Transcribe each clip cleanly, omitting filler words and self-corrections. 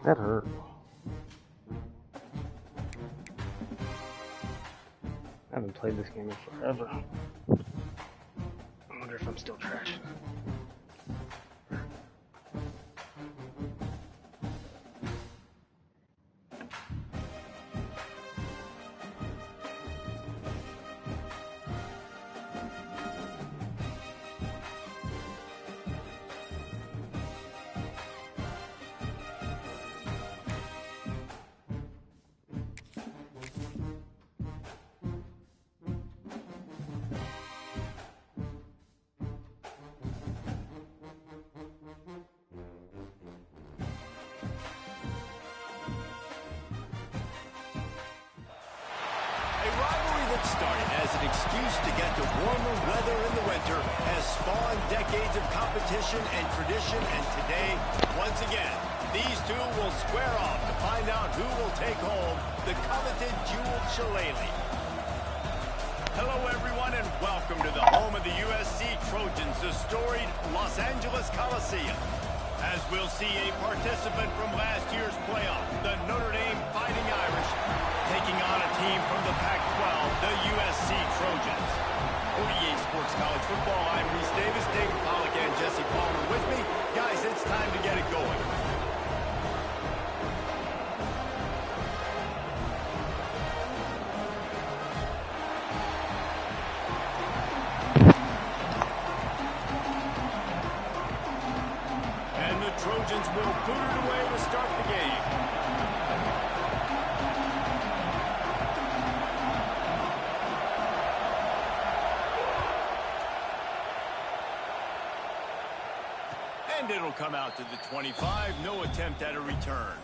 That hurt. I haven't played this game in forever. I wonder if I'm still trash. Started as an excuse to get to warmer weather in the winter has spawned decades of competition and tradition, and today, once again, these two will square off to find out who will take home the coveted jeweled shillelagh. Hello, everyone, and welcome to the home of the USC Trojans, the storied Los Angeles Coliseum. As we'll see a participant from last year's playoff, the Notre Dame Fighting Irish, taking on a team from the Pac-12, the USC Trojans. For EA Sports College Football, I'm Reese Davis, David Pollack, and Jesse Palmer with me. Guys, it's time to get it going. And the Trojans will boot it away to start the game. And it'll come out to the 25. No attempt at a return.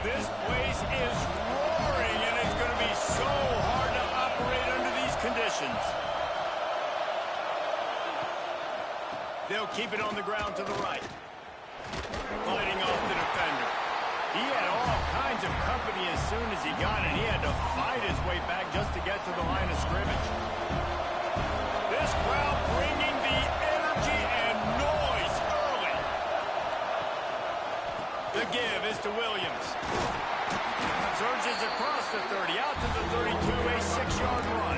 This place is roaring, and it's going to be so hard to operate under these conditions. They'll keep it on the ground to the right. Fighting off the defender. He had all kinds of company as soon as he got it. He had to fight his way back just to get to the line of scrimmage. This crowd bringing the energy and noise early. The give is to Williams. Surges across the 30, out to the 32, a 6-yard run.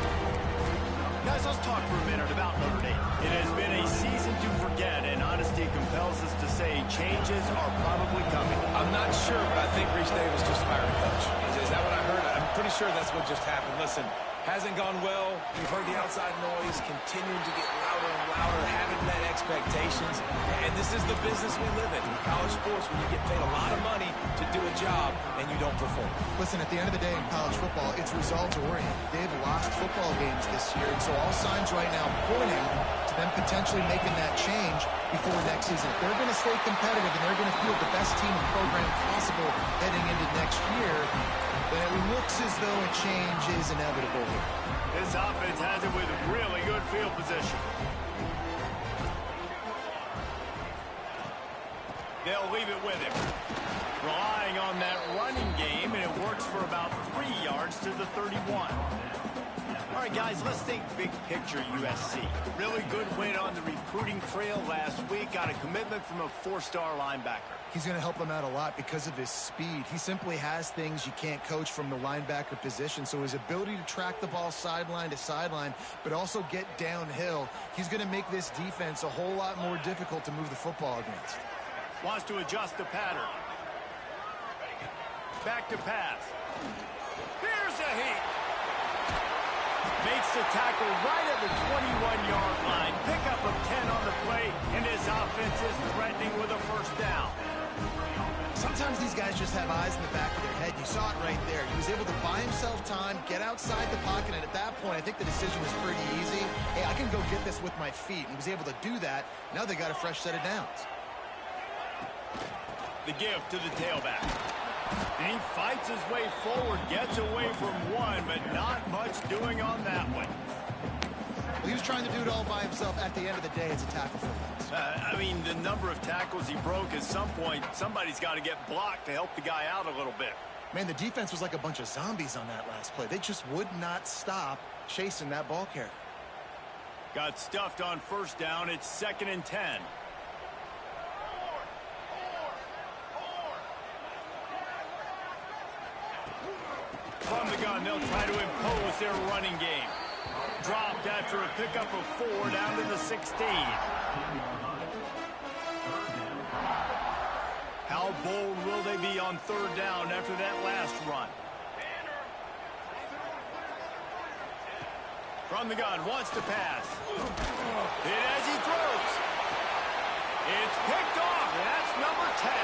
Guys, let's talk for a minute about Notre Dame. It has been a season to forget, and honesty compels us to say changes are probably coming. I'm not sure, but I think Reese Davis just fired a coach. Is that what I heard? I'm pretty sure that's what just happened. Listen, hasn't gone well. You've heard the outside noise continuing to get louder and louder, haven't met expectations. And this is the business we live in college sports, when you get paid a lot of money to do a job and you don't perform. Listen, at the end of the day in college football, it's results-oriented. They've lost football games this year, and so all signs right now pointing to them potentially making that change before next season. If they're going to stay competitive and they're going to field the best team and program possible heading into next year, then it looks as though a change is inevitable here. This offense has it with really good field position. They'll leave it with him. Relying on that running game, and it works for about 3 yards to the 31. All right, guys, let's think big picture USC. Really good win on the recruiting trail last week. Got a commitment from a 4-star linebacker. He's going to help them out a lot because of his speed. He simply has things you can't coach from the linebacker position. So his ability to track the ball sideline to sideline, but also get downhill, he's going to make this defense a whole lot more difficult to move the football against. Wants to adjust the pattern. Back to pass. Here's a heat. Makes the tackle right at the 21-yard line. Pickup of 10 on the play, and his offense is threatening with a first down. Sometimes these guys just have eyes in the back of their head. You saw it right there. He was able to buy himself time, get outside the pocket, and at that point, I think the decision was pretty easy. Hey, I can go get this with my feet. And he was able to do that. Now they got a fresh set of downs. The give to the tailback. And he fights his way forward, gets away from one, but not much doing on that one. Well, he was trying to do it all by himself. At the end of the day, it's a tackle for loss. I mean, the number of tackles he broke, at some point, somebody's got to get blocked to help the guy out a little bit. Man, the defense was like a bunch of zombies on that last play. They just would not stop chasing that ball carrier. Got stuffed on first down. It's 2nd and 10. From the gun, they'll try to impose their running game. Dropped after a pickup of 4 down to the 16. How bold will they be on 3rd down after that last run? From the gun, wants to pass. Hit as he throws. It's picked off, and that's number 10.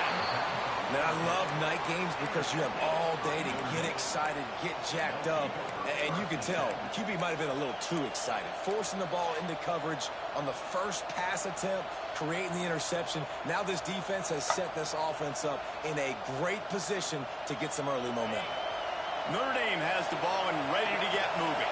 Man, I love night games because you have all day to get excited, get jacked up, and you can tell QB might have been a little too excited. Forcing the ball into coverage on the first pass attempt, creating the interception. Now this defense has set this offense up in a great position to get some early momentum. Notre Dame has the ball and ready to get moving.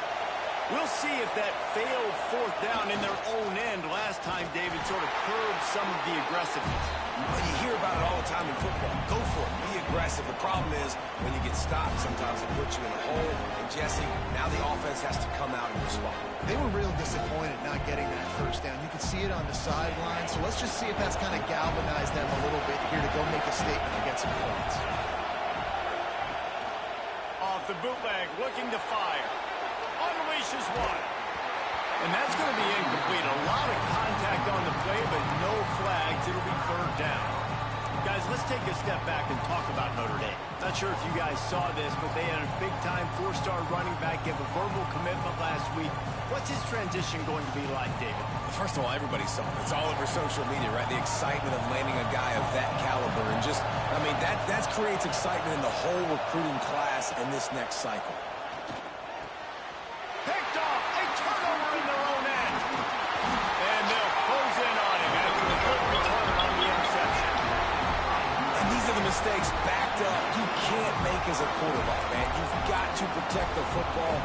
We'll see if that failed 4th down in their own end last time, David, sort of curbed some of the aggressiveness. Well, you hear about it all the time in football. Go for it. Be aggressive. The problem is when you get stopped, sometimes it puts you in a hole. And, Jesse, now the offense has to come out and respond. They were real disappointed not getting that first down. You could see it on the sideline. So let's just see if that's kind of galvanized them a little bit here to go make a statement and get some points. Off the bootleg, looking to fire. Unleashes one. And that's going to be incomplete. A lot of contact on the play, but no flags. It'll be 3rd down. Guys, let's take a step back and talk about Notre Dame. Not sure if you guys saw this, but they had a big-time 4-star running back give a verbal commitment last week. What's his transition going to be like, David? First of all, everybody saw it. It's all over social media, right? The excitement of landing a guy of that caliber. And just, I mean, that creates excitement in the whole recruiting class in this next cycle. Picked off. A turnover in their own end. And they'll close in on him after a good return on the interception. And these are the mistakes backed up you can't make as a quarterback, man. You've got to protect the football.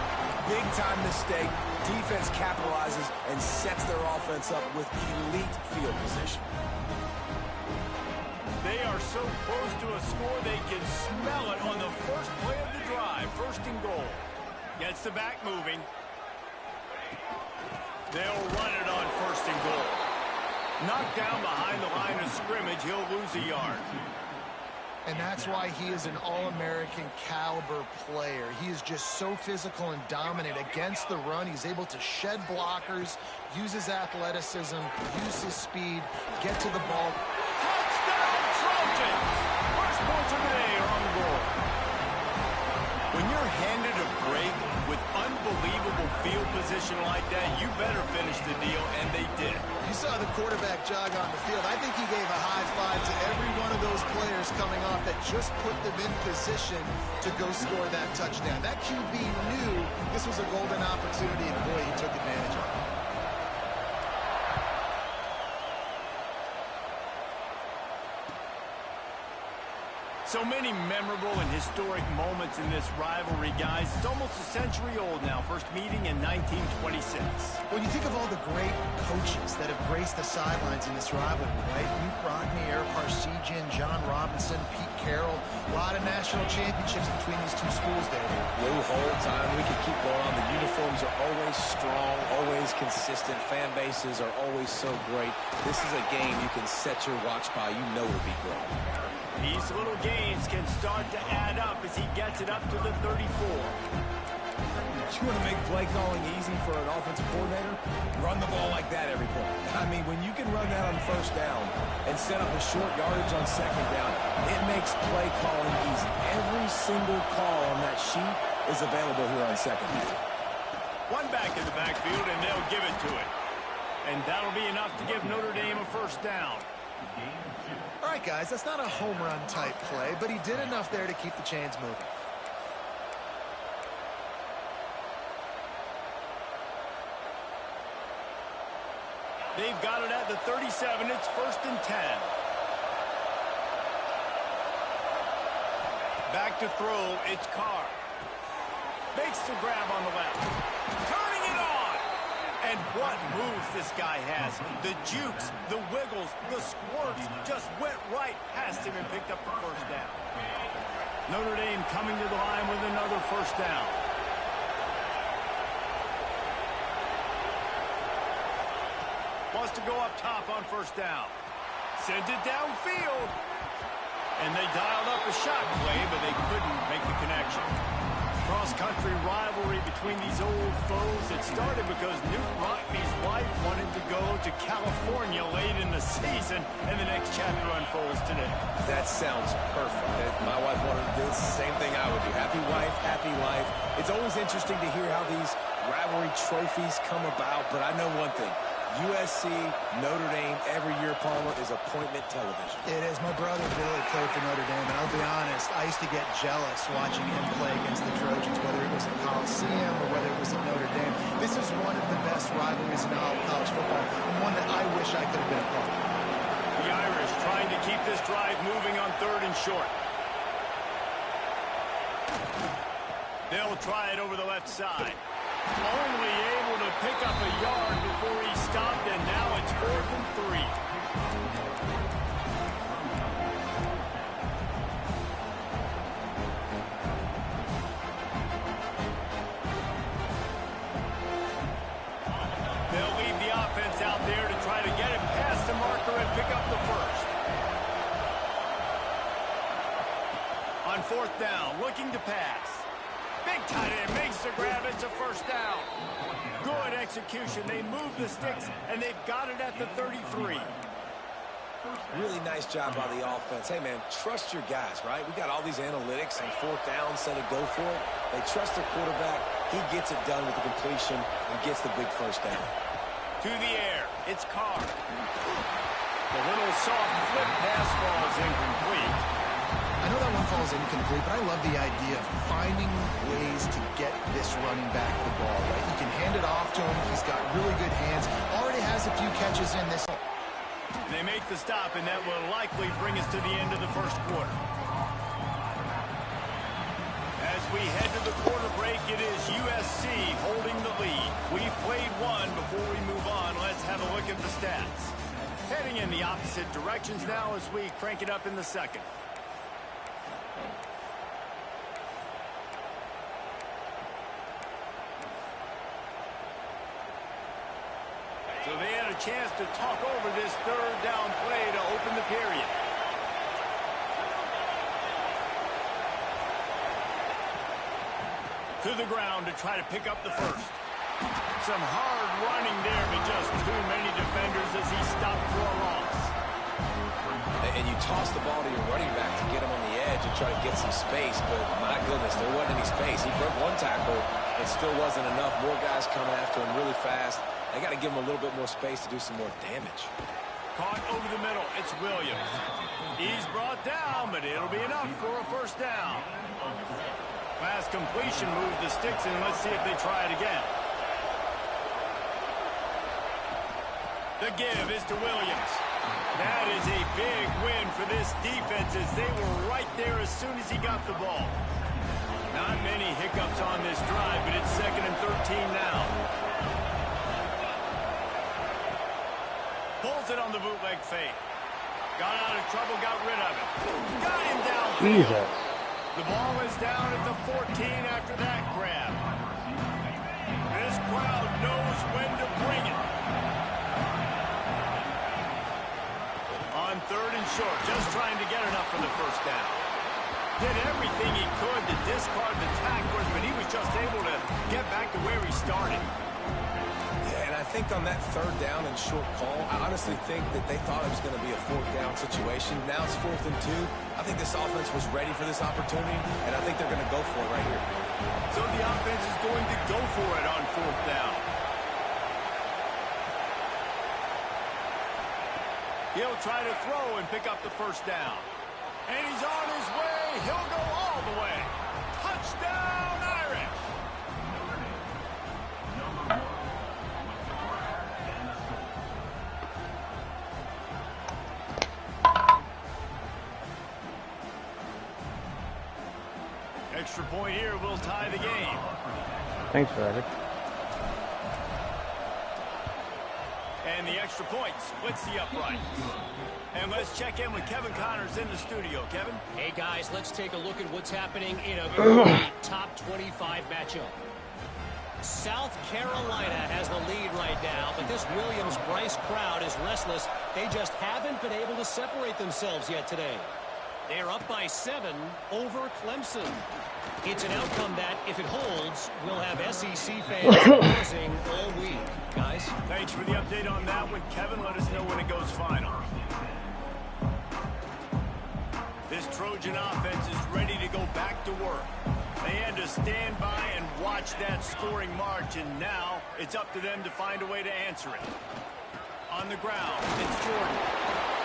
Big-time mistake. Defense capitalizes and sets their offense up with elite field position. They are so close to a score they can smell it on the first play of the drive. 1st and goal. Gets the back moving. They'll run it on 1st and goal. Knocked down behind the line of scrimmage. He'll lose a yard. And that's why he is an All-American caliber player. He is just so physical and dominant against the run. He's able to shed blockers, use his athleticism, use his speed, get to the ball. Touchdown, Trojans! First points of the day are on the board. When you're handed a break with unbelievable field position like that, you better finish the deal, and they did. You saw the quarterback jog on the field. I think he gave a high five to every one of those players coming off that just put them in position to go score that touchdown. That QB knew this was a golden opportunity, and boy, he took advantage of it. So many memorable and historic moments in this rivalry, guys. It's almost a century old now. First meeting in 1926. When you think of all the great coaches that have graced the sidelines in this rivalry, right? Luke Rodney, Eric Parsegian, John Robinson, Pete Carroll. A lot of national championships between these two schools, David. The whole time we could keep going on. The uniforms are always strong, always consistent. Fan bases are always so great. This is a game you can set your watch by. You know it'll be great. These little gains can start to add up as he gets it up to the 34. You want to make play calling easy for an offensive coordinator? Run the ball like that every play. I mean, when you can run that on 1st down and set up a short yardage on 2nd down, it makes play calling easy. Every single call on that sheet is available here on 2nd down. One back in the backfield, and they'll give it to it. And that'll be enough to give Notre Dame a 1st down. All right, guys, that's not a home run type play, but he did enough there to keep the chains moving. They've got it at the 37. It's 1st and 10. Back to throw, it's Carr. Makes the grab on the left. Turning it on! And what moves this guy has. The jukes, the wiggles, the squirts just went right past him and picked up the first down. Notre Dame coming to the line with another first down. Wants to go up top on first down. Sends it downfield. And they dialed up a shot play, but they couldn't make the connection. Cross-country rivalry between these old foes. It started because Newt Rockne's wife wanted to go to California late in the season, and the next chapter unfolds today. That sounds perfect. If my wife wanted to do the same thing I would do. Happy wife, happy life. It's always interesting to hear how these rivalry trophies come about, but I know one thing. USC, Notre Dame, every year, Palmer, is appointment television. It is. My brother Billy played for Notre Dame, and I'll be honest, I used to get jealous watching him play against the Trojans, whether it was at Coliseum or whether it was at Notre Dame. This is one of the best rivalries in all of college football, and one that I wish I could have been a part of. The Irish trying to keep this drive moving on 3rd and short. They'll try it over the left side. Only able to pick up a yard before he stopped, and now it's 4th and 3. They'll lead the offense out there to try to get it past the marker and pick up the first. On 4th down, looking to pass. Big tight end makes the grab. It's a first down. Good execution. They move the sticks, and they've got it at the 33. Really nice job by the offense. Hey, man, trust your guys, right? We got all these analytics on 4th down, said to go for it. They trust their quarterback. He gets it done with the completion and gets the big first down. To the air. It's Carr. The little soft flip pass falls incomplete. I know that one falls incomplete, but I love the idea of finding ways to get this running back the ball, right? You can hand it off to him. He's got really good hands. Already has a few catches in this. They make the stop, and that will likely bring us to the end of the first quarter. As we head to the quarter break, it is USC holding the lead. We've played one. Before we move on, let's have a look at the stats. Heading in the opposite directions now as we crank it up in the second. So they had a chance to talk over this 3rd down play to open the period. To the ground to try to pick up the first. Some hard running there, but just too many defenders as he stopped for a loss. And you toss the ball to your running back to get him on the edge and try to get some space, but my goodness, there wasn't any space. He broke one tackle, but still wasn't enough. More guys coming after him really fast. They got to give him a little bit more space to do some more damage. Caught over the middle. It's Williams. He's brought down, but it'll be enough for a first down. Pass completion moved the sticks in. Let's see if they try it again. The give is to Williams. That is a big win for this defense as they were right there as soon as he got the ball. Not many hiccups on this drive, but it's 2nd and 13 now. Pulls it on the bootleg fake. Got out of trouble, got rid of it. Got him downfield. Jesus. The ball is down at the 14 after that grab. This crowd knows when to bring it. On 3rd and short, just trying to get enough for the first down. Did everything he could to discard the tacklers, but he was just able to get back to where he started. And I think on that 3rd down and short call, I honestly think that they thought it was going to be a 4th down situation. Now it's 4th and 2. I think this offense was ready for this opportunity, and I think they're going to go for it right here. So the offense is going to go for it on 4th down. He'll try to throw and pick up the first down. And he's on his way. He'll go all the way. Touchdown, Irish! Extra point here will tie the game. Thanks, Roger. And the extra point splits the uprights. And let's check in with Kevin Connors in the studio. Kevin? Hey, guys, let's take a look at what's happening in a great top 25 matchup. South Carolina has the lead right now, but this Williams-Brice crowd is restless. They just haven't been able to separate themselves yet today. They're up by 7 over Clemson. It's an outcome that, if it holds, will have SEC fans buzzing all week. Guys? Thanks for the update on that one, Kevin. Let us know when it goes final. This Trojan offense is ready to go back to work. They had to stand by and watch that scoring march, and now it's up to them to find a way to answer it. On the ground, it's Jordan.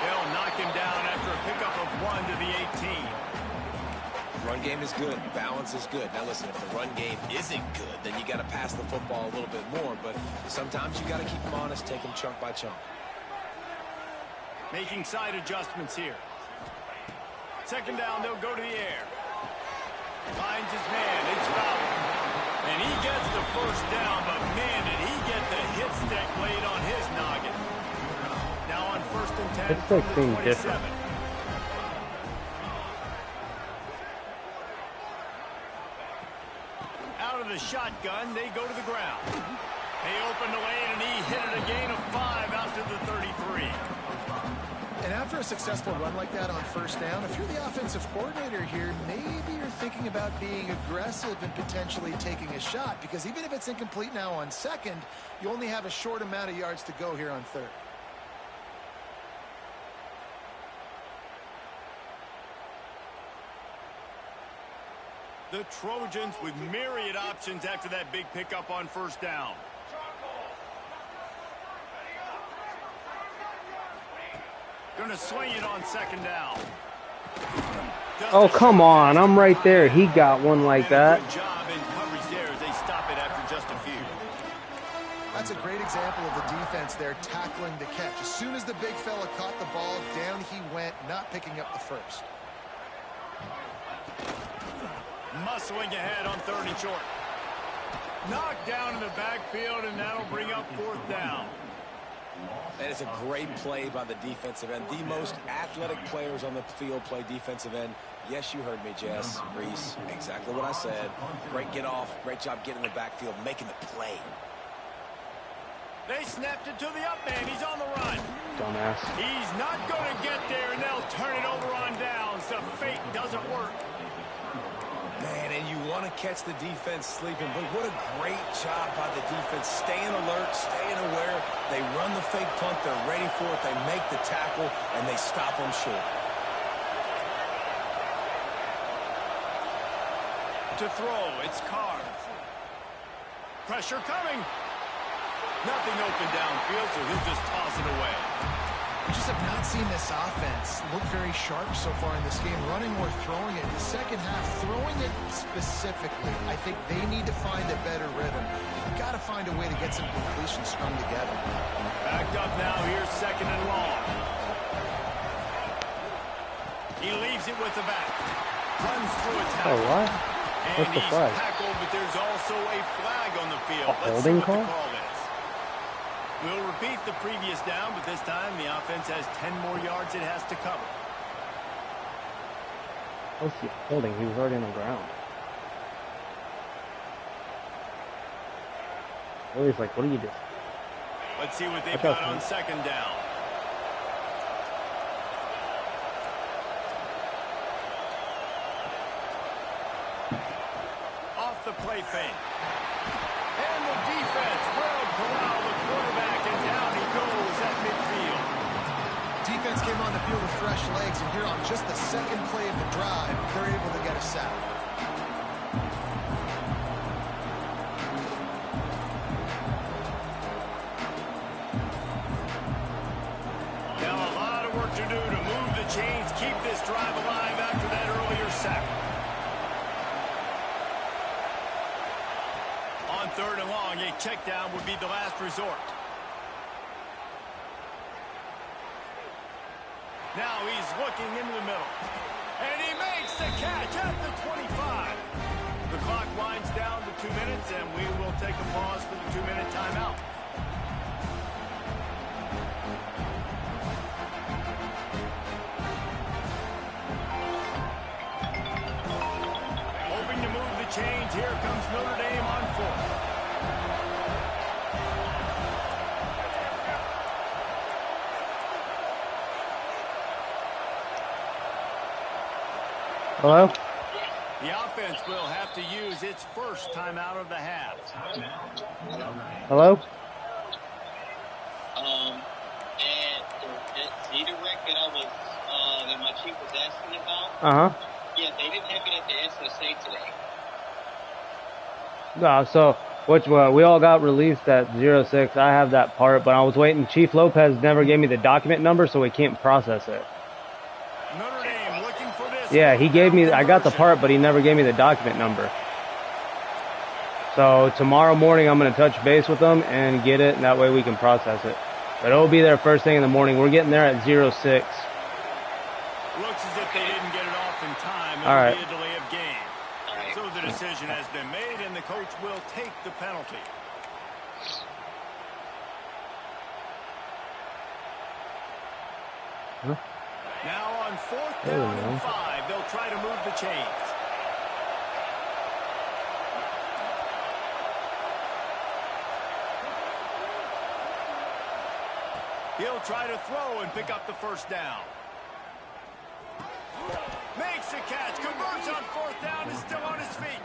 They'll knock him down after a pickup of 1 to the 18. Run game is good. Balance is good. Now, listen, if the run game isn't good, then you got to pass the football a little bit more. But sometimes you got to keep them honest, take them chunk by chunk. Making side adjustments here. Second down, they'll go to the air. Finds his man. It's Fowler. And he gets the first down, but man, did he get the hit stick laid on his noggin. Now on 1st and 10 It's from like the being 27. different. Out of the shotgun, they go to the ground. They open the lane, and he hit it a gain of 5 out to the 33. And after a successful run like that on 1st down, if you're the offensive coordinator here, maybe you're thinking about being aggressive and potentially taking a shot, because even if it's incomplete now on 2nd, you only have a short amount of yards to go here on 3rd. The Trojans with myriad options after that big pickup on 1st down. Gonna swing it on 2nd down. Oh, come on. I'm right there. He got one like that. Good job in coverage there as they stop it after just a few. That's a great example of the defense there tackling the catch. As soon as the big fella caught the ball, down he went, not picking up the first. Muscling ahead on 3rd and short. Knocked down in the backfield, and that'll bring up 4th down. That is a great play by the defensive end. The most athletic players on the field play defensive end. Yes, you heard me, Jess, Reese. Exactly what I said. Great get off. Great job getting in the backfield, making the play. They snapped it to the up man. He's on the run. Dumbass. He's not going to get there, and they'll turn it over on downs. The fake doesn't work. Man, and you want to catch the defense sleeping, but what a great job by the defense. Staying alert, staying aware. They run the fake punt. They're ready for it. They make the tackle, and they stop them short. To throw, it's Carr. Pressure coming. Nothing open downfield, so he'll just toss it away. We just have not seen this offense look very sharp so far in this game, running or throwing it. In the second half, throwing it specifically, I think they need to find a better rhythm. You've got to find a way to get some completions strung together. Backed up now, here's 2nd and long. He leaves it with the back. Runs through a tackle. Oh, what? And What's the he's flag? tackled, but there's also a flag on the field. A holding call? We'll repeat the previous down, but this time the offense has 10 more yards it has to cover. What's he holding? He was already on the ground. Willie's like, what are you doing? Let's see what they've got on 2nd down. Off the play fake. And the defense will corral the quarterback, and down he goes at midfield. Defense came on the field with fresh legs, and here on just the 2nd play of the drive, they're able to get a sack. Now a lot of work to do to move the chains, keep this drive alive after that earlier sack. On 3rd and long, a check down would be the last resort. Now he's looking into the middle. And he makes the catch at the 25. change. Here comes Notre Dame on 4th. Hello? The offense will have to use its first timeout of the half. Hello? And the redirect that that my chief was asking about. Yeah, they didn't have it at the SSA today. So we all got released at 06. I have that part, but I was waiting. Chief Lopez never gave me the document number, so we can't process it. Notre Dame looking for this. Yeah, he gave me. I got the part, but he never gave me the document number. So tomorrow morning, I'm going to touch base with them and get it, and that way we can process it. But it'll be there first thing in the morning. We're getting there at 06. Looks as if they didn't get it off in time. It'll All right. be a delay of game. So the decision has been made, and the coach will take the penalty. Huh? Now on 4th down and 5, they'll try to move the chains. He'll try to throw and pick up the first down. Makes a catch, converts on 4th down, is still on his feet.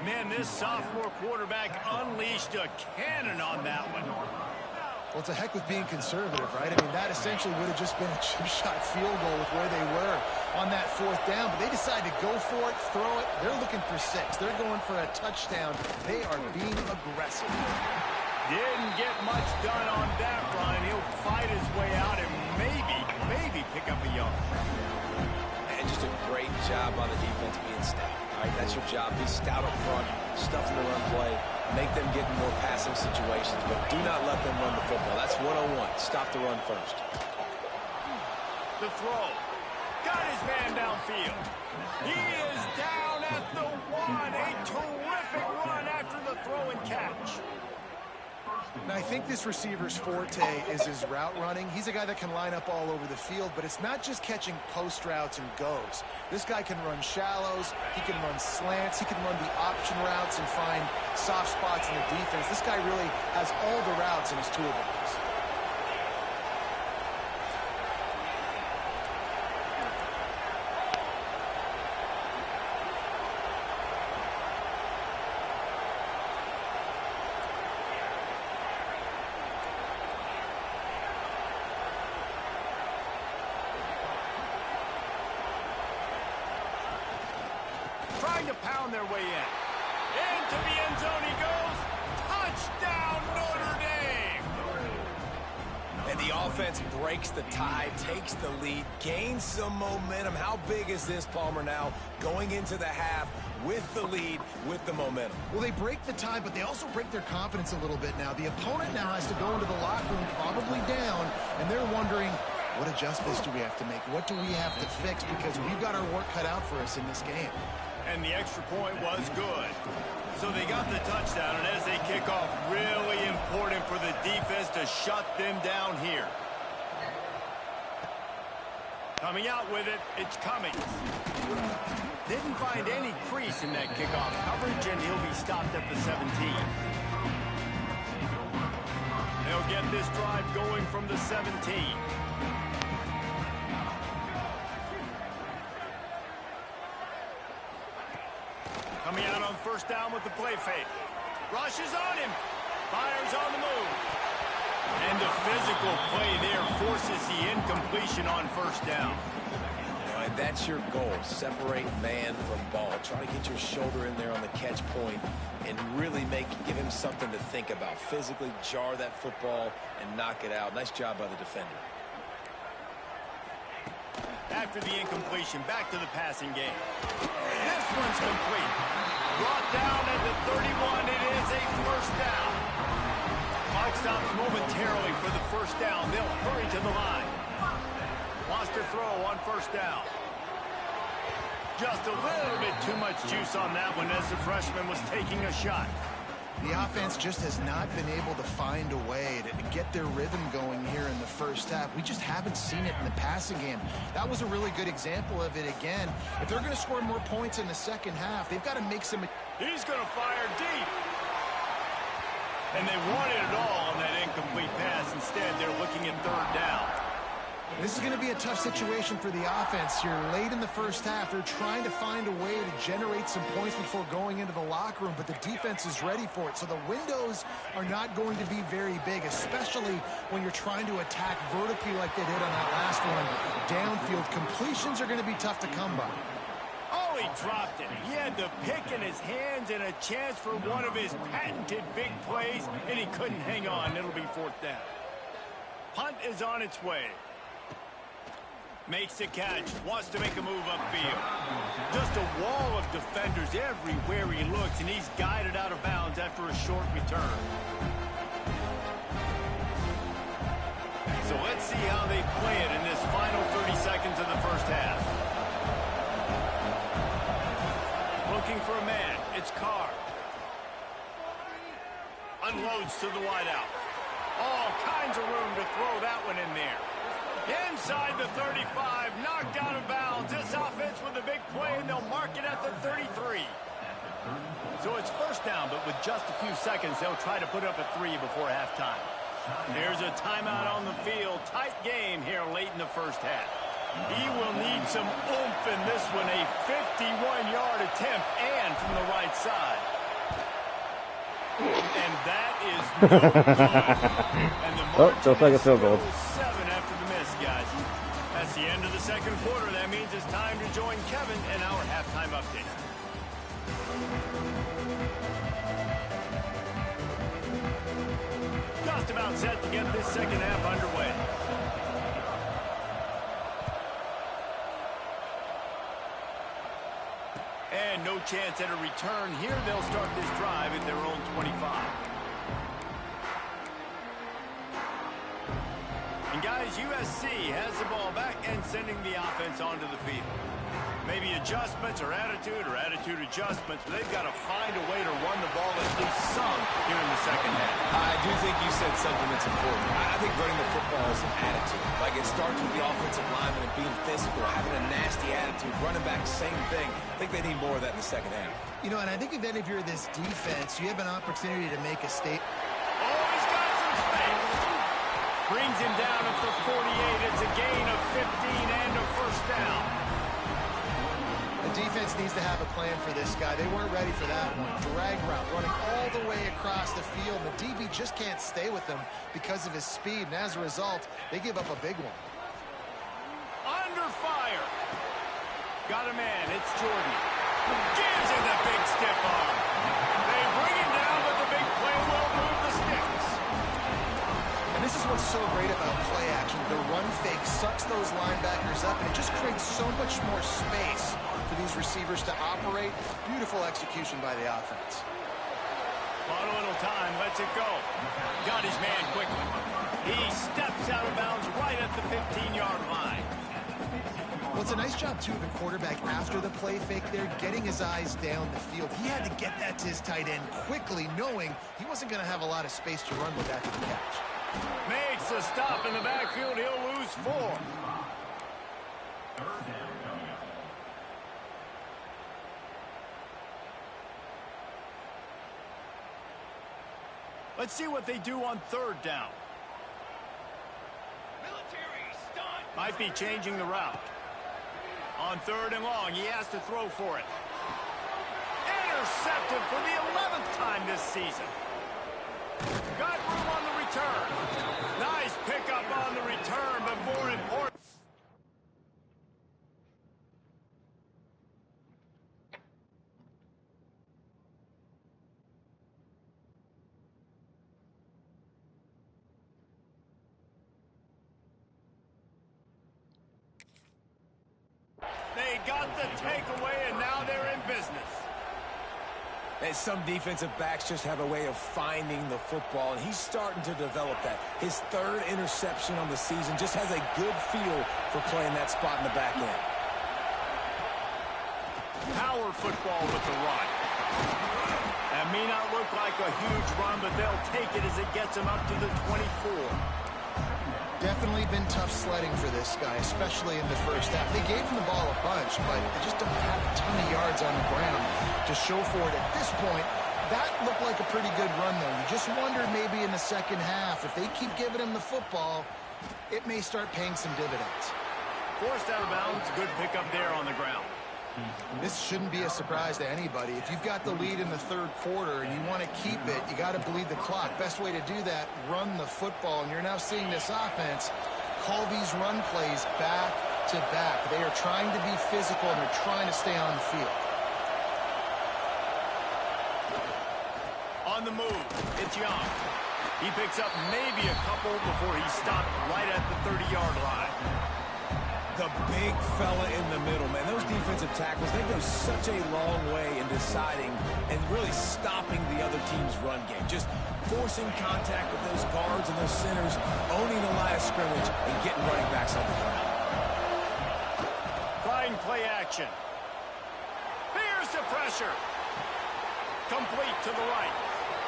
Man, this sophomore quarterback unleashed a cannon on that one. Well, it's a heck of being conservative, right? I mean, that essentially would have just been a chip shot field goal with where they were on that 4th down. But they decided to go for it, throw it. They're looking for 6. They're going for a touchdown. They are being aggressive. Didn't get much done on that run. He'll fight his way out and maybe pick up a yard. And just a great job on the defense being stout. All right, that's your job. Be stout up front, stuff in the run play, make them get in more passing situations, but do not let them run the football. That's 101. Stop the run first. The throw. Got his man downfield. He is down at the 1. A terrific run after the throw and catch. Now, I think this receiver's forte is his route running. He's a guy that can line up all over the field, but it's not just catching post routes and goes. This guy can run shallows, he can run slants, he can run the option routes and find soft spots in the defense. This guy really has all the routes in his toolbox. Trying to pound their way in. Into the end zone he goes. Touchdown, Notre Dame! And the offense breaks the tie, takes the lead, gains some momentum. How big is this, Palmer, now going into the half with the lead, with the momentum? Well, they break the tie, but they also break their confidence a little bit now. The opponent now has to go into the locker room probably down, and they're wondering, what adjustments do we have to make? What do we have to fix? Because we've got our work cut out for us in this game. And the extra point was good. So they got the touchdown, and as they kick off, really important for the defense to shut them down here. Coming out with it, it's Cummings. Didn't find any crease in that kickoff coverage, and he'll be stopped at the 17. They'll get this drive going from the 17. Coming out on 1st down with the play fake. Rushes on him. Fires on the move. And the physical play there forces the incompletion on 1st down. All right, that's your goal. Separate man from ball. Try to get your shoulder in there on the catch point and really give him something to think about. Physically jar that football and knock it out. Nice job by the defender. After the incompletion, back to the passing game. This one's complete. Brought down at the 31. It is a 1st down. Clock stops momentarily for the 1st down. They'll hurry to the line. Lost a throw on 1st down. Just a little bit too much juice on that one as the freshman was taking a shot. The offense just has not been able to find a way to get their rhythm going here in the first half. We just haven't seen it in the passing game. That was a really good example of it again. If they're going to score more points in the second half, they've got to make some... He's going to fire deep. And they wanted it all on that incomplete pass. Instead, they're looking at third down. This is going to be a tough situation for the offense here. Late in the first half, they're trying to find a way to generate some points before going into the locker room, but the defense is ready for it. So the windows are not going to be very big, especially when you're trying to attack vertically like they did on that last one. Downfield completions are going to be tough to come by. Oh, he dropped it. He had the pick in his hands and a chance for one of his patented big plays, and he couldn't hang on. It'll be fourth down. Punt is on its way. Makes the catch, wants to make a move upfield. Just a wall of defenders everywhere he looks, and he's guided out of bounds after a short return. So let's see how they play it in this final 30 seconds of the first half. Looking for a man, it's Carr. Unloads to the wideout. All kinds of room to throw that one in there. Inside the 35, knocked out of bounds. This offense with a big play, and they'll mark it at the 33. So it's first down, but with just a few seconds, they'll try to put up a 3 before halftime. There's a timeout on the field. Tight game here late in the first half. He will need some oomph in this one. A 51-yard attempt, and from the right side. And that is no good. And the just like a field goal. 7 after the miss, guys. That's the end of the second quarter. That means it's time to join Kevin in our halftime update. Just about set to get this second half underway. And no chance at a return here. They'll start this drive at their own 25. And guys, USC has the ball back and sending the offense onto the field. Maybe adjustments or attitude adjustments, but they've got to find a way to run the ball at least some here in the second half. I do think you said something that's important. I think running the football is an attitude. Like, it starts with the offensive lineman and being physical, having a nasty attitude. Running back, same thing. I think they need more of that in the second half. You know, and I think if you're this defense, you have an opportunity to make a statement. Oh, he's got some space. Brings him down at the 48. It's a gain of 15 and a first down. The defense needs to have a plan for this guy. They weren't ready for that one. Drag route, running all the way across the field. The DB just can't stay with him because of his speed, and as a result, they give up a big one. Under fire. Got a man. It's Jordan. Gives him the big stiff arm. They bring him down, but the big play will move the sticks. And this is what's so great about play action. The run fake sucks those linebackers up, and it just creates so much more space for these receivers to operate. Beautiful execution by the offense. On a little time, lets it go. Got his man quickly. He steps out of bounds right at the 15-yard line. Well, it's a nice job, too, of the quarterback after the play fake there, getting his eyes down the field. He had to get that to his tight end quickly, knowing he wasn't going to have a lot of space to run with after the catch. Makes a stop in the backfield. He'll lose 4. Let's see what they do on third down. Might be changing the route. On third and long, he has to throw for it. Intercepted for the 11th time this season. Got room on the return. Nice pickup on the return, but more important. They got the takeaway, and now they're in business. And some defensive backs just have a way of finding the football, and he's starting to develop that. His third interception on the season, just has a good feel for playing that spot in the back end. Power football with the run. That means not look like a huge run, but they'll take it as it gets them up to the 24. Definitely been tough sledding for this guy, especially in the first half. They gave him the ball a bunch, but they just don't have a ton of yards on the ground to show for it at this point. That looked like a pretty good run, though. You just wonder maybe in the second half, if they keep giving him the football, it may start paying some dividends. Forced out of bounds, good pickup there on the ground. This shouldn't be a surprise to anybody. If you've got the lead in the third quarter and you want to keep it, you got to bleed the clock. Best way to do that, run the football. And you're now seeing this offense call these run plays back to back. They are trying to be physical and they're trying to stay on the field. On the move, it's Young. He picks up maybe a couple before he stopped right at the 30-yard line. The big fella in the middle, man. Those defensive tackles, they go such a long way in deciding and really stopping the other team's run game. Just forcing contact with those guards and those centers, owning the line of scrimmage, and getting running backs on the ground. Trying play action. Here's the pressure. Complete to the right.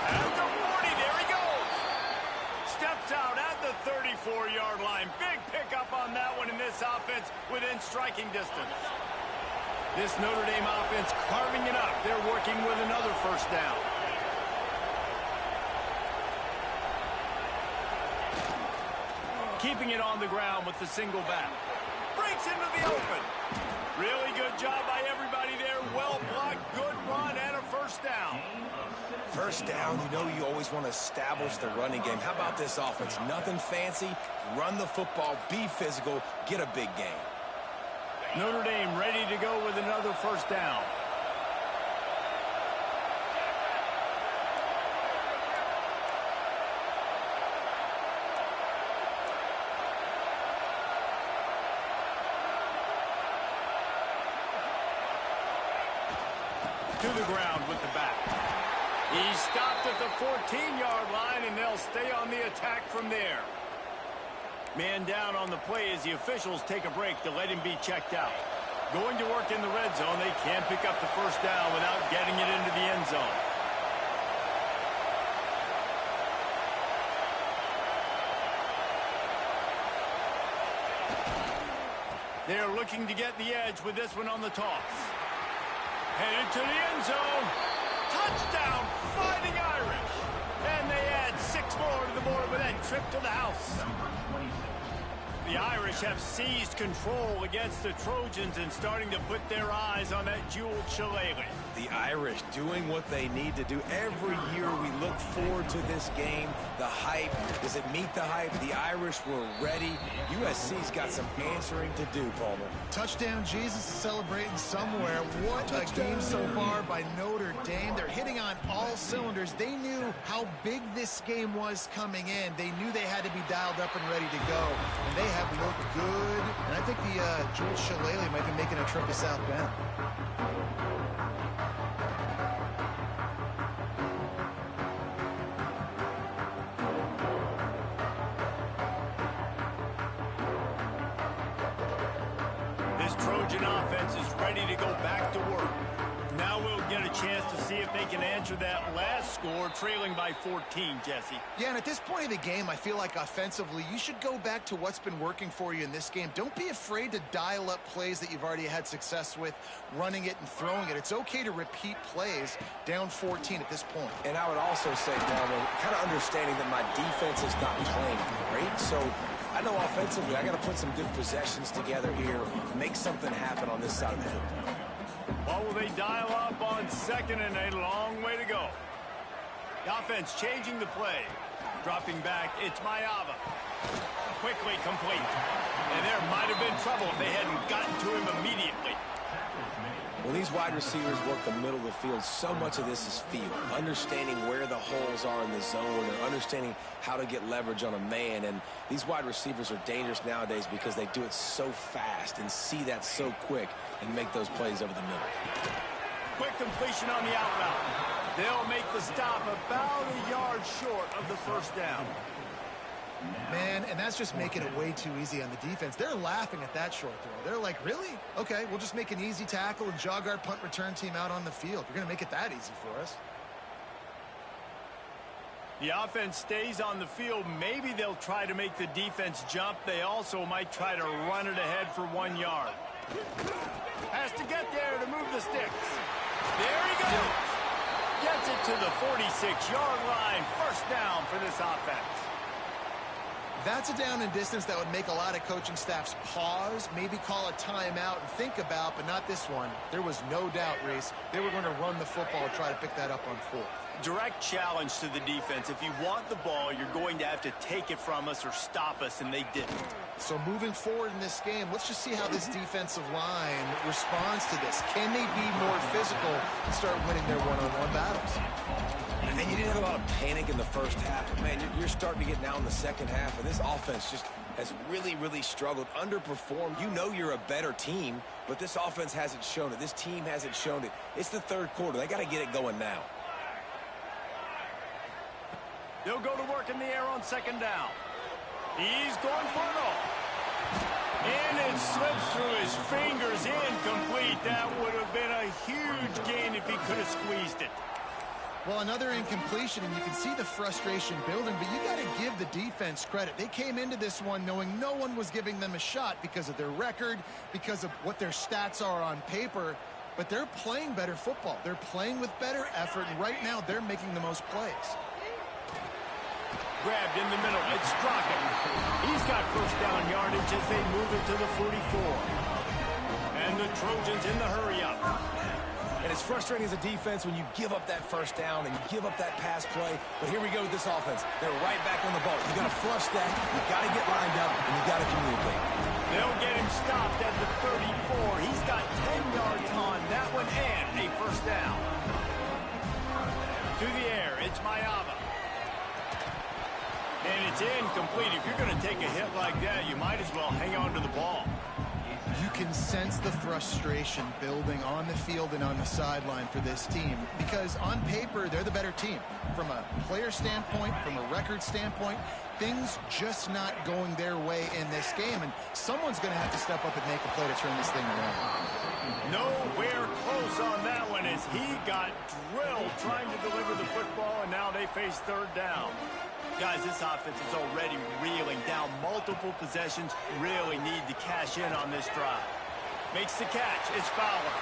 At the 40, there he goes. Steps out at the 34-yard line. Big pickup on that one in this offense within striking distance. This Notre Dame offense carving it up. They're working with another first down. Keeping it on the ground with the single back. Breaks into the open. Really good job by everybody there. Well blocked, good run, and a first down. First down, you know you always want to establish the running game. How about this offense? Nothing fancy. Run the football, be physical, get a big game. Notre Dame ready to go with another first down. To the ground with the back. He stopped at the 14-yard line, and they'll stay on the attack from there. Man down on the play as the officials take a break to let him be checked out. Going to work in the red zone, they can't pick up the first down without getting it into the end zone. They're looking to get the edge with this one on the toss. Headed to the end zone. Touchdown, Fighting Irish. And they add 6 more to the board with that trip to the house. The Irish have seized control against the Trojans and starting to put their eyes on that jeweled shillelagh. The Irish doing what they need to do. Every year we look forward to this game. The hype, does it meet the hype? The Irish were ready. USC's got some answering to do, Palmer. Touchdown Jesus is celebrating somewhere. What a game so far by Notre Dame. They're hitting on all cylinders. They knew how big this game was coming in. They knew they had to be dialed up and ready to go. And they have looked good. And I think the Jewel Shillelagh might be making a trip to South Bend. Trojan offense is ready to go back to work. Now we'll get a chance to see if they can answer that last score, trailing by 14, Jesse. Yeah, and at this point of the game, I feel like offensively, you should go back to what's been working for you in this game. Don't be afraid to dial up plays that you've already had success with, running it and throwing it. It's okay to repeat plays down 14 at this point. And I would also say, Palmer, kind of understanding that my defense is not playing great, so I know offensively I got to put some good possessions together here, make something happen on this side of the football. What will they dial up on second and a long way to go? The offense changing the play. Dropping back, it's Mayava. Quickly complete. And there might have been trouble if they hadn't gotten to him immediately. When these wide receivers work the middle of the field, so much of this is feel. Understanding where the holes are in the zone or understanding how to get leverage on a man. And these wide receivers are dangerous nowadays because they do it so fast and see that so quick and make those plays over the middle. Quick completion on the out route. They'll make the stop about a yard short of the first down. Man, and that's just making it way too easy on the defense. They're laughing at that short throw. They're like, really? Okay, we'll just make an easy tackle and jog our punt return team out on the field. We're going to make it that easy for us. The offense stays on the field. Maybe they'll try to make the defense jump. They also might try to run it ahead for 1 yard. Has to get there to move the sticks. There he goes. Gets it to the 46-yard line. First down for this offense. That's a down and distance that would make a lot of coaching staffs pause, maybe call a timeout and think about, but not this one. There was no doubt, Reese, they were going to run the football and try to pick that up on fourth. Direct challenge to the defense. If you want the ball, you're going to have to take it from us or stop us, and they didn't. So moving forward in this game, let's just see how this defensive line responds to this. Can they be more physical and start winning their one-on-one battles? And you didn't have a lot of panic in the first half. But man, you're starting to get now in the second half, and this offense just has really, really struggled, underperformed. You know you're a better team, but this offense hasn't shown it. This team hasn't shown it. It's the third quarter. They got to get it going now. They'll go to work in the air on second down. He's going for it all. And it slips through his fingers, incomplete. That would have been a huge gain if he could have squeezed it. Well, another incompletion, and you can see the frustration building, but you got to give the defense credit. They came into this one knowing no one was giving them a shot because of their record, because of what their stats are on paper, but they're playing better football. They're playing with better effort, and right now they're making the most plays. Grabbed in the middle. It's Strachan. He's got first down yardage as they move it to the 44. And the Trojans in the hurry-up. And it's frustrating as a defense when you give up that first down and you give up that pass play. But here we go with this offense. They're right back on the ball. You got to flush that. You got to get lined up, and you got to communicate. They'll get him stopped at the 34. He's got 10 yards on that one and a first down. To the air, it's Mayava. And it's incomplete. If you're going to take a hit like that, you might as well hang on to the ball. You can sense the frustration building on the field and on the sideline for this team because on paper, they're the better team. From a player standpoint, from a record standpoint, things just not going their way in this game, and someone's going to have to step up and make a play to turn this thing around. Nowhere close on that one as he got drilled trying to deliver the football, and now they face third down. Guys, this offense is already reeling down multiple possessions. Really need to cash in on this drive. Makes the catch. It's Fowler.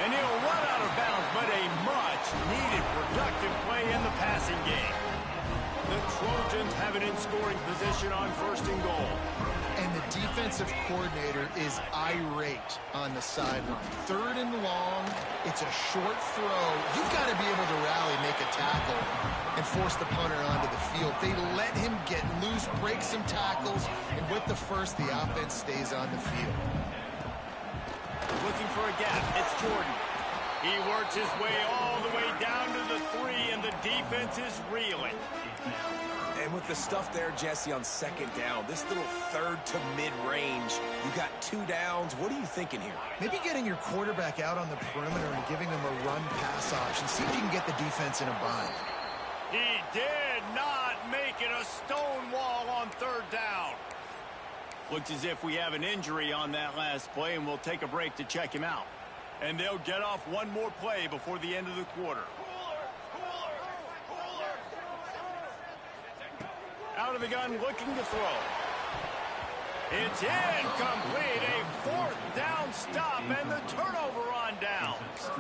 And he'll run out of bounds, but a much-needed productive play in the passing game. The Trojans have it in scoring position on first and goal. And the defensive coordinator is irate on the sideline. Third and long, it's a short throw. You've got to be able to rally, make a tackle, and force the punter onto the field. They let him get loose, break some tackles, and with the first, the offense stays on the field. Looking for a gap. It's Jordan. He works his way all the way down to the 3, and the defense is reeling. And with the stuff there, Jesse, on second down, this little third to mid-range, you got 2 downs. What are you thinking here? Maybe getting your quarterback out on the perimeter and giving him a run-pass option. See if you can get the defense in a bind. He did not make it a stone wall on third down. Looks as if we have an injury on that last play, and we'll take a break to check him out. And they'll get off one more play before the end of the quarter. Out of the gun, looking to throw. It's incomplete. A fourth down stop and the turnover on downs.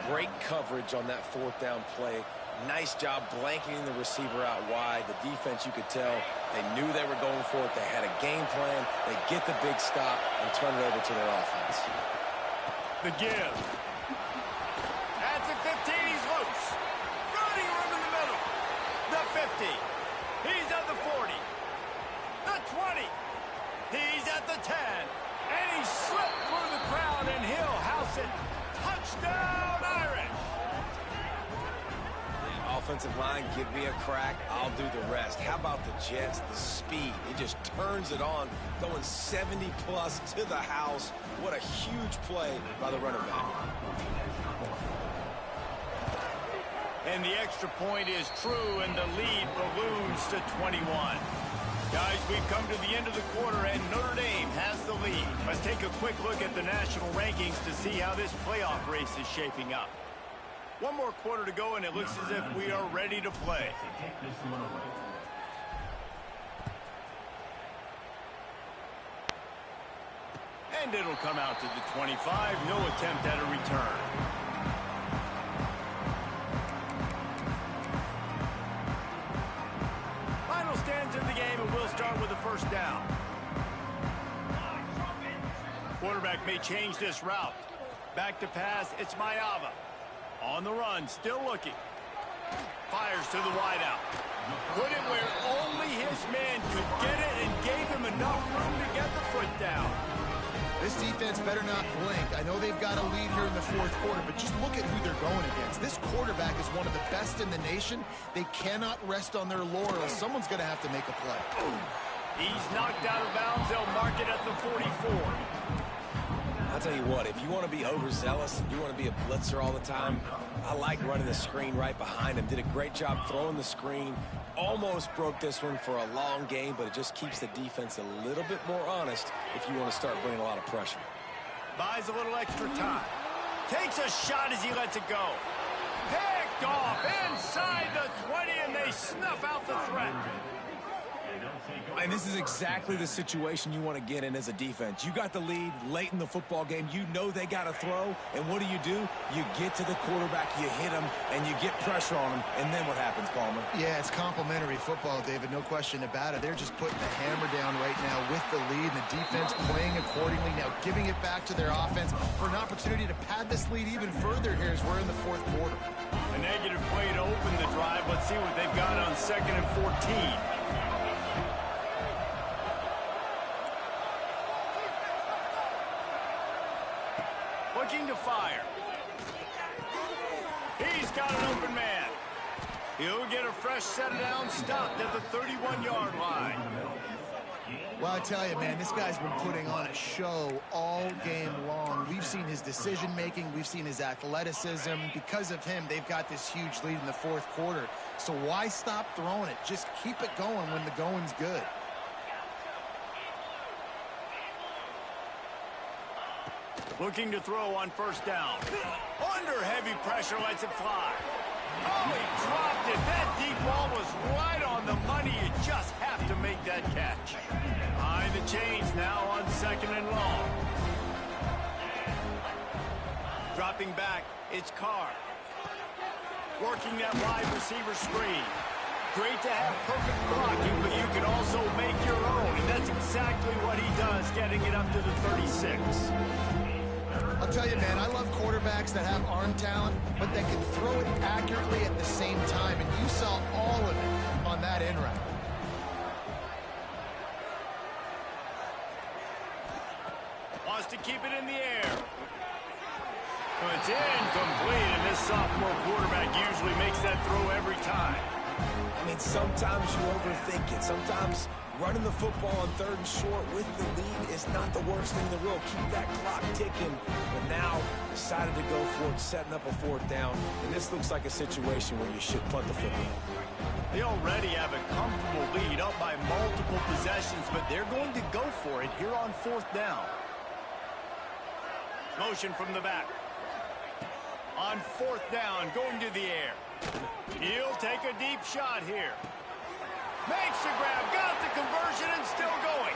Great coverage on that fourth down play. Nice job blanketing the receiver out wide. The defense, you could tell, they knew they were going for it. They had a game plan. They get the big stop and turn it over to their offense. The give. At the 15, he's loose. Running room in the middle. The 50. He's at the 40. The 20. He's at the 10. And he slipped through the crowd, and he'll house it. Touchdown, Irish. Offensive line, give me a crack, I'll do the rest. How about the Jets, the speed? He just turns it on, going 70-plus to the house. What a huge play by the running back. And the extra point is true, and the lead balloons to 21. Guys, we've come to the end of the quarter, and Notre Dame has the lead. Let's take a quick look at the national rankings to see how this playoff race is shaping up. One more quarter to go, and it looks as if we are ready to play. And it'll come out to the 25. No attempt at a return. Final stands in the game, and we'll start with a first down. Quarterback may change this route. Back to pass, it's Mayava. On the run, still looking. Fires to the wideout. Put it where only his man could get it and gave him enough room to get the foot down. This defense better not blink. I know they've got a lead here in the fourth quarter, but just look at who they're going against. This quarterback is one of the best in the nation. They cannot rest on their laurels. Someone's going to have to make a play. He's knocked out of bounds. They'll mark it at the 44. I'll tell you what, if you want to be overzealous and you want to be a blitzer all the time, I like running the screen right behind him. Did a great job throwing the screen. Almost broke this one for a long game, but it just keeps the defense a little bit more honest if you want to start bringing a lot of pressure. Buys a little extra time. Takes a shot as he lets it go. Picked off inside the 20, and they snuff out the threat. And this is exactly the situation you want to get in as a defense. You got the lead late in the football game. You know they got to throw. And what do? You get to the quarterback, you hit him, and you get pressure on him. And then what happens, Palmer? Yeah, it's complimentary football, David. No question about it. They're just putting the hammer down right now with the lead. And the defense playing accordingly. Now giving it back to their offense for an opportunity to pad this lead even further here as we're in the fourth quarter. A negative play to open the drive. Let's see what they've got on 2nd and 14. Looking to fire. He's got an open man. He'll get a fresh set down, stopped at the 31-yard line. Well, I tell you, man, this guy's been putting on a show all game long. We've seen his decision-making. We've seen his athleticism. Because of him, they've got this huge lead in the fourth quarter. So why stop throwing it? Just keep it going when the going's good. Looking to throw on first down. Under heavy pressure, lets it fly. Oh, he dropped it. That deep ball was right on the money. You just have to make that catch. Behind the chains now on 2nd and long. Dropping back, it's Carr. Working that wide receiver screen. Great to have perfect blocking, but you can also make your own. And that's exactly what he does, getting it up to the 36. I'll tell you, man, I love quarterbacks that have arm talent, but that can throw it accurately at the same time, and you saw all of it on that in route. Wants to keep it in the air. Well, it's incomplete, and this sophomore quarterback usually makes that throw every time. I mean, sometimes you overthink it. Sometimes running the football on 3rd and short with the lead is not the worst thing in the world. Keep that clock ticking. But now, decided to go for it, setting up a 4th down. And this looks like a situation where you should punt the football. They already have a comfortable lead up by multiple possessions, but they're going to go for it here on 4th down. Motion from the back. On 4th down, going to the air. He'll take a deep shot here. Makes the grab, got the conversion, and still going.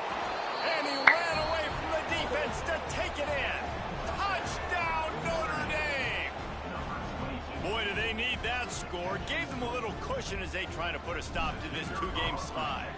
And he ran away from the defense to take it in. Touchdown, Notre Dame! Boy, do they need that score. Gave them a little cushion as they try to put a stop to this 2-game slide.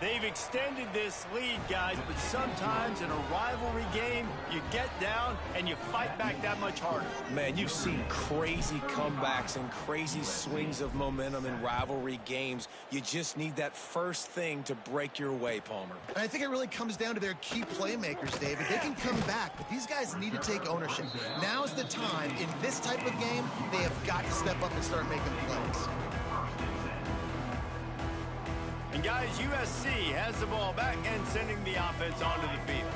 They've extended this lead, guys, but sometimes in a rivalry game, you get down and you fight back that much harder. Man, you've seen crazy comebacks and crazy swings of momentum in rivalry games. You just need that first thing to break your way, Palmer. And I think it really comes down to their key playmakers, David. They can come back, but these guys need to take ownership. Now's the time. In this type of game, they have got to step up and start making plays. And guys, USC has the ball back and sending the offense onto the field.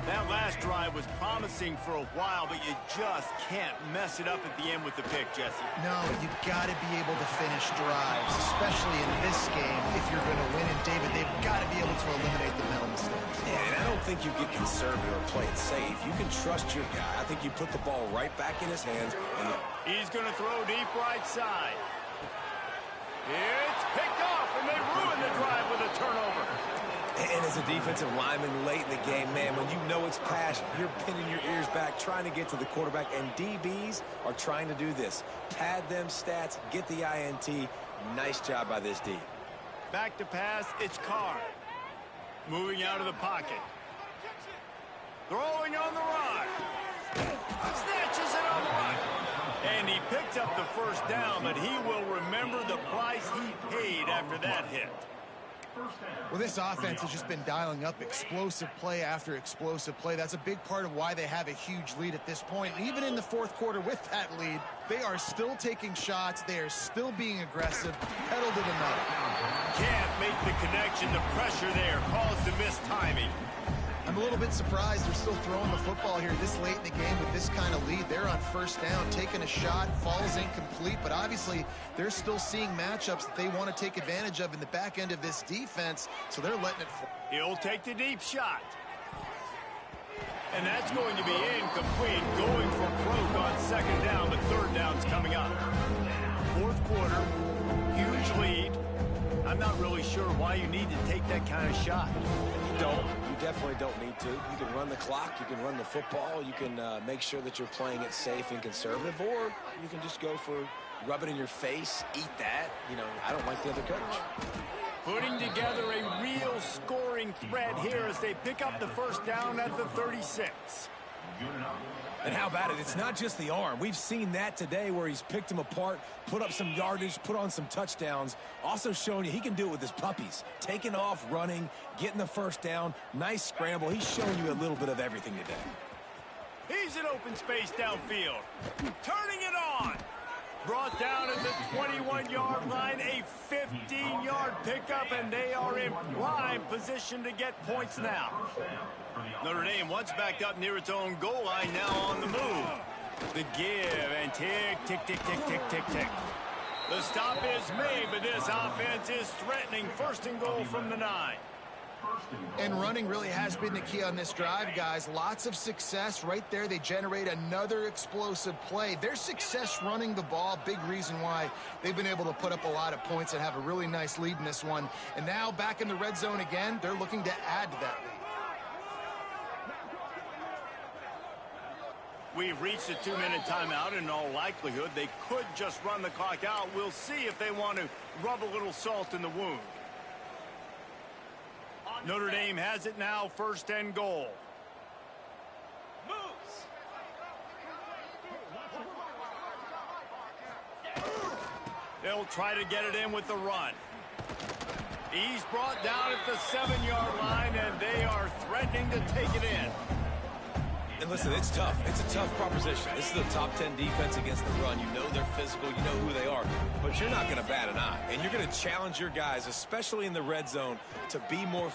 That last drive was promising for a while, but you just can't mess it up at the end with the pick, Jesse. No, you've got to be able to finish drives, especially in this game if you're going to win. And, David, they've got to be able to eliminate the mental mistakes. Yeah, and I don't think you get conservative or play it safe. You can trust your guy. I think you put the ball right back in his hands. And he's going to throw deep right side. It's picked off, and they ruin the drive with a turnover. And as a defensive lineman late in the game, man, when you know it's pass, you're pinning your ears back, trying to get to the quarterback, and DBs are trying to do this. Pad them stats, get the INT. Nice job by this D. Back to pass, it's Carr. Moving out of the pocket. Throwing on the run. Snatches it on the run. And he picks up the first down, but he will remember the price he paid after that hit. Well, this offense has just been dialing up explosive play after explosive play. That's a big part of why they have a huge lead at this point. And even in the fourth quarter with that lead, they are still taking shots. They are still being aggressive. Pedal to the metal. Can't make the connection. The pressure there caused the missed timing. I'm a little bit surprised they're still throwing the football here this late in the game with this kind of lead. They're on first down, taking a shot, falls incomplete, but obviously they're still seeing matchups that they want to take advantage of in the back end of this defense, so they're letting it fly. He'll take the deep shot. And that's going to be incomplete, going for broke on second down, but third down's coming up. Fourth quarter, huge lead. I'm not really sure why you need to take that kind of shot. You don't. You definitely don't need to. You can run the clock. You can run the football. You can make sure that you're playing it safe and conservative, or you can just go for rub it in your face, eat that. You know, I don't like the other coach. Putting together a real scoring threat here as they pick up the first down at the 36. And how about it? It's not just the arm. We've seen that today where he's picked him apart, put up some yardage, put on some touchdowns. Also showing you he can do it with his puppies. Taking off, running, getting the first down. Nice scramble. He's showing you a little bit of everything today. He's in open space downfield. Turning it on. Brought down at the 21-yard line, a 15-yard pickup, and they are in prime position to get points now. Notre Dame once backed up near its own goal line, now on the move. The give, and tick, tick, tick, tick, tick, tick, tick. The stop is made, but this offense is threatening. First and goal from the 9. And running really has been the key on this drive, guys. Lots of success right there. They generate another explosive play. Their success running the ball, big reason why they've been able to put up a lot of points and have a really nice lead in this one. And now back in the red zone again, they're looking to add to that lead. We've reached a 2-minute timeout. In all likelihood, they could just run the clock out. We'll see if they want to rub a little salt in the wound. Notre Dame has it now, first and goal. They'll try to get it in with the run. He's brought down at the 7-yard line, and they are threatening to take it in. And listen, it's tough. It's a tough proposition. This is a top 10 defense against the run. You know they're physical. You know who they are. But you're not going to bat an eye. And you're going to challenge your guys, especially in the red zone, to be more...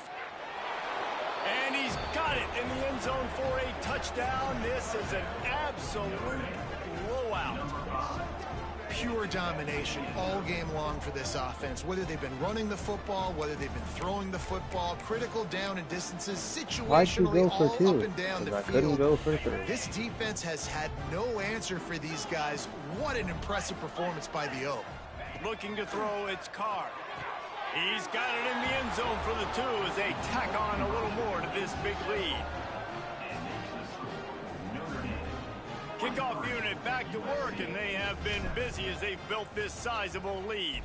And he's got it in the end zone for a touchdown. This is an absolute blowout. Pure domination all game long for this offense. Whether they've been running the football, whether they've been throwing the football, critical down and distances, situationally all up and down the field. This defense has had no answer for these guys. What an impressive performance by the Oak. Looking to throw, it's Carr. He's got it in the end zone for the 2 as they tack on a little more to this big lead. Kickoff unit back to work, and they have been busy as they've built this sizable lead.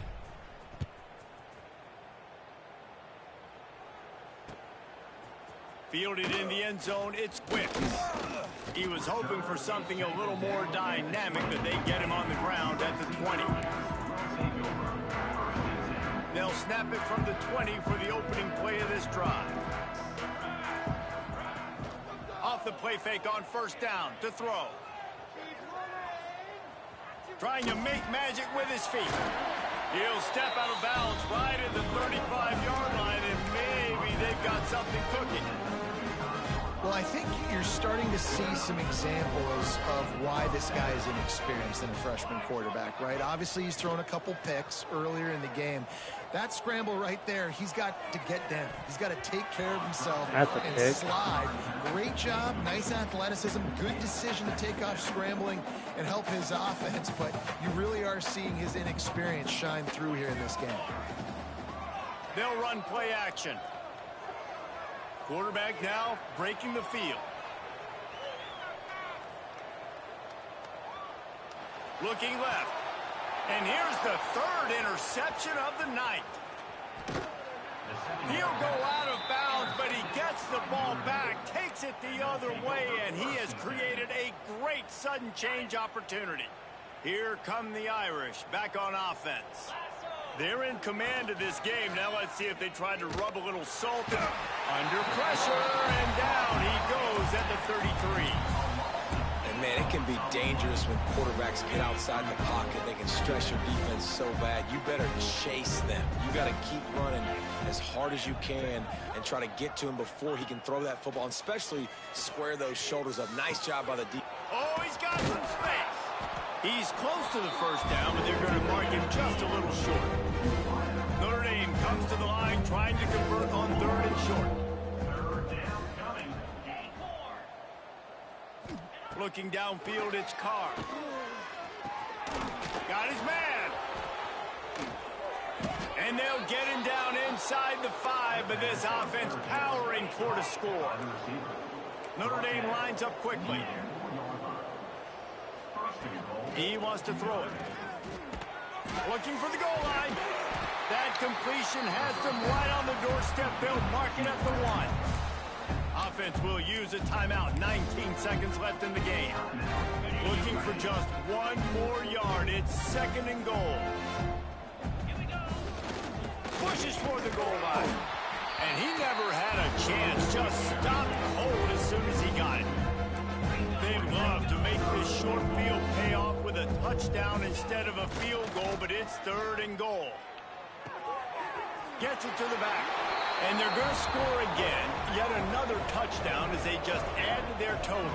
Fielded in the end zone, it's Quick. He was hoping for something a little more dynamic, but they get him on the ground at the 20. They'll snap it from the 20 for the opening play of this drive. Off the play fake on first down to throw. Trying to make magic with his feet. He'll step out of bounds right at the 35-yard line, and maybe they've got something cooking. Well, I think you're starting to see some examples of why this guy is inexperienced in a freshman quarterback, right? Obviously, he's thrown a couple picks earlier in the game. That scramble right there, he's got to get down. He's got to take care of himself and slide. Great job, nice athleticism, good decision to take off scrambling and help his offense, but you really are seeing his inexperience shine through here in this game. They'll run play action. Quarterback now breaking the field. Looking left. And here's the third interception of the night. He'll go out of bounds, but he gets the ball back, takes it the other way, and he has created a great sudden change opportunity. Here come the Irish back on offense. They're in command of this game. Now let's see if they try to rub a little salt in. Under pressure, and down he goes at the 33. And, man, it can be dangerous when quarterbacks get outside the pocket. They can stress your defense so bad. You better chase them. You got to keep running as hard as you can and try to get to him before he can throw that football, and especially square those shoulders up. Nice job by the defense. Oh, he's got some space. He's close to the first down, but they're going to mark him just a little short. Notre Dame comes to the line trying to convert on 3rd and short. Looking downfield, it's Carr. Got his man. And they'll get him down inside the 5, but this offense powering toward a score. Notre Dame lines up quickly. He wants to throw it. Looking for the goal line. That completion has them right on the doorstep. They'll mark it at the 1. Offense will use a timeout. 19 seconds left in the game. Looking for just 1 more yard. It's 2nd and goal. Pushes for the goal line. And he never had a chance. Just stopped cold as soon as he got it. They'd love to make this short field pay off with a touchdown instead of a field goal, but it's 3rd and goal. Gets it to the back. And they're going to score again. Yet another touchdown as they just add to their total.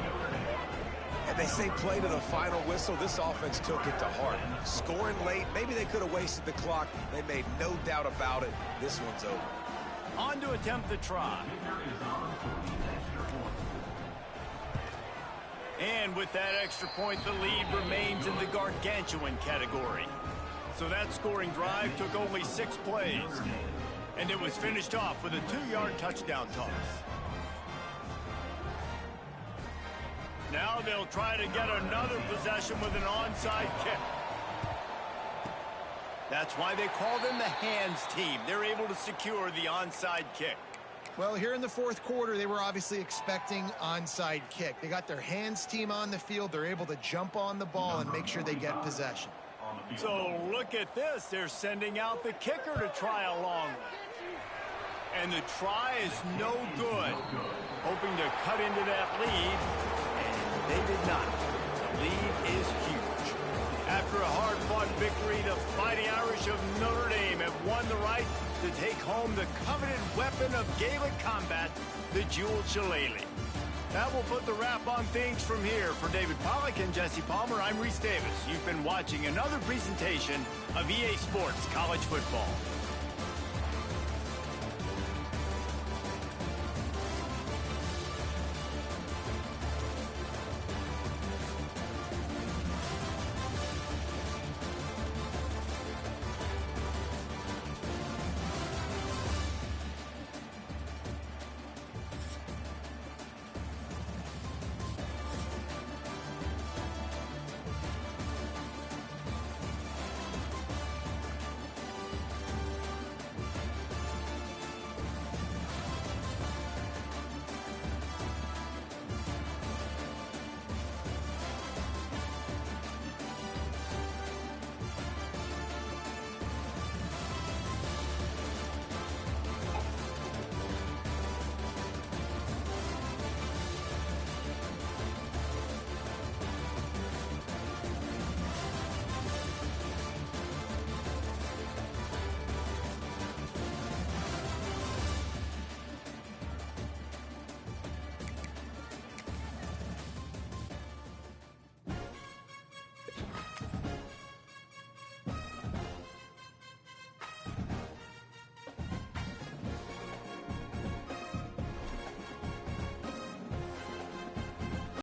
And they say play to the final whistle. This offense took it to heart. Scoring late, maybe they could have wasted the clock. They made no doubt about it. This one's over. On to attempt the try. And with that extra point, the lead remains in the gargantuan category. So that scoring drive took only 6 plays. And it was finished off with a 2-yard touchdown toss. Now they'll try to get another possession with an onside kick. That's why they call them the hands team. They're able to secure the onside kick. Well, here in the 4th quarter, they were obviously expecting onside kick. They got their hands team on the field. They're able to jump on the ball and make sure they get possession. So look at this. They're sending out the kicker to try a long one. And the try is no good. Hoping to cut into that lead. And they did not. The lead is huge. After a hard-fought victory, the Fighting Irish of Notre Dame have won the right to take home the coveted weapon of Gaelic combat, the jeweled shillelagh. That will put the wrap on things from here. For David Pollack and Jesse Palmer, I'm Reese Davis. You've been watching another presentation of EA Sports College Football.